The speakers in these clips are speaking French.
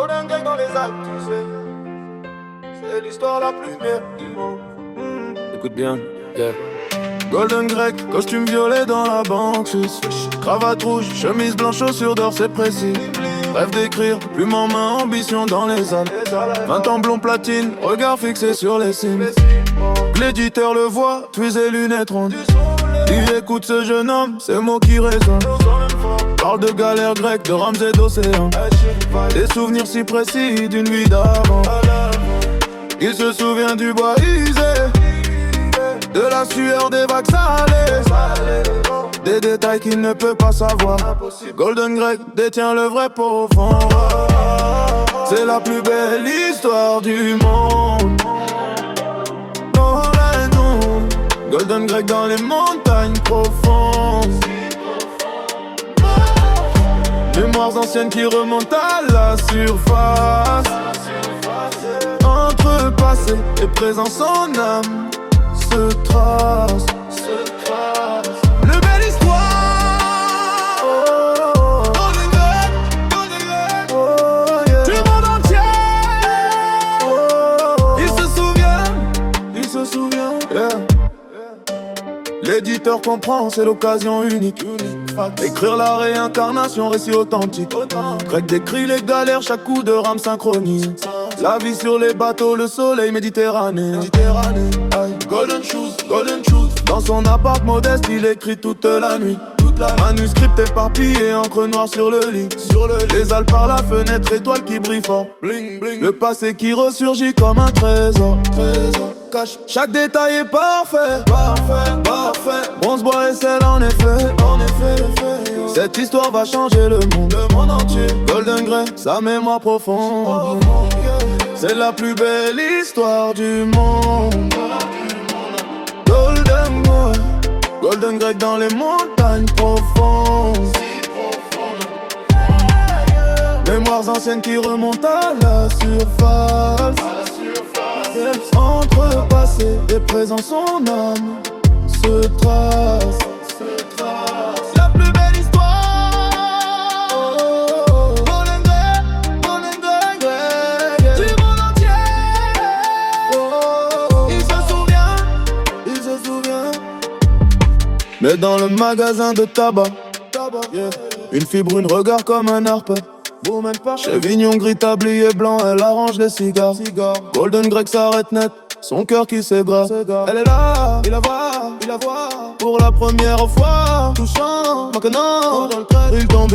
Golden Gate dans les Alpes, tu sais. C'est l'histoire la plus belle du monde. Écoute bien, yeah. Golden Grec, costume violet dans la banque suisse. Cravate rouge, chemise blanche, chaussures d'or, c'est précis. Rêve d'écrire, plume en main, ambition dans les Alpes. 20 ans blond platine, regard fixé sur les cimes. L'éditeur le voit, tuisé lunettes rondes. Il écoute ce jeune homme, ces mots qui résonnent. Parle de galère grecque, de Ramsey d'océan. Des souvenirs si précis d'une vie d'avant. Il se souvient du bois usé, de la sueur des vagues salées, des détails qu'il ne peut pas savoir. Golden Grec détient le vrai profond. C'est la plus belle histoire du monde. Golden Grec dans les montagnes profondes. Mémoires anciennes qui remontent à la surface. Entre passé et présent, son âme se trace. Le belle histoire. Golden Grec, Golden Grec. Oh, yeah. Du monde entier. Il se souvient, yeah. L'éditeur comprend, c'est l'occasion unique. Écrire la réincarnation, récit authentique. Grec décrit les galères, chaque coup de rame synchronie. La vie sur les bateaux, le soleil méditerranéen. Golden shoes. Dans son appart modeste, il écrit toute la nuit. Manuscrit éparpillé, encre noire sur le lit. Les Alpes par la fenêtre, étoile qui brille fort. Le passé qui ressurgit comme un trésor. Cache. Chaque détail est parfait. Bronze, bois et sel en effet. Cette histoire va changer le monde entier. Golden Grec, sa mémoire profonde. C'est la plus belle histoire du monde. Golden Grec dans les montagnes profondes. Mémoires anciennes qui remontent à la surface. Entre passé et présent, son âme se trace. La plus belle histoire. Golden Grec, du monde entier. Il se souvient. Mais dans le magasin de tabac, yeah. Une fille brune regarde comme un harpe. Chevignon gris, tablier blanc, elle arrange les cigares. Golden Grec s'arrête net, son cœur qui s'ébranle. Elle est là, il la voit, pour la première fois. Touchant, maintenant, il tombe.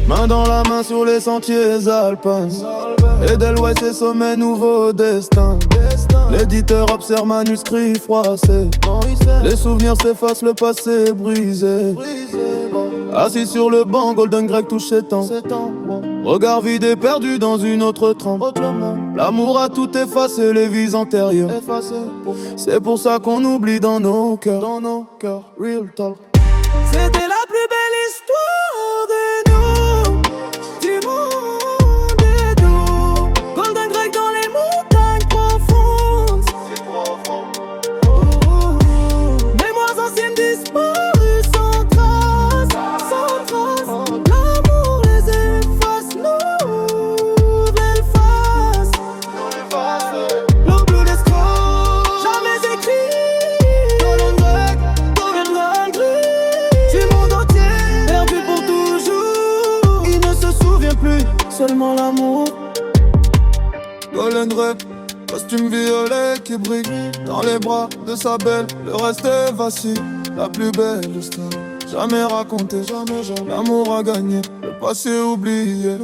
Main dans la main sur les sentiers alpins. Edelweiss et sommet, nouveau destin. L'éditeur observe manuscrit froissé. Les souvenirs s'effacent, le passé brisé. Assis sur le banc, Golden Grec touche ses temps. Regard vide et perdu dans une autre trempe. L'amour a tout effacé, les vies antérieures. C'est pour ça qu'on oublie dans nos cœurs. Real talk. C'était la plus belle histoire de nous, du monde et nous. Golden Grec dans les montagnes profondes. Mémoires anciennes disparues sans trace. L'amour les efface, nouvelle face. L'homme bleu d'escroc, jamais écrit. Golden Grec, du monde entier, perdu pour toujours. Il ne se souvient plus, seulement l'amour. Golden Grec, costume violet qui brille dans les bras de sa belle. Le reste est vacille, la plus belle histoire jamais racontée. L'amour a gagné, le passé oublié.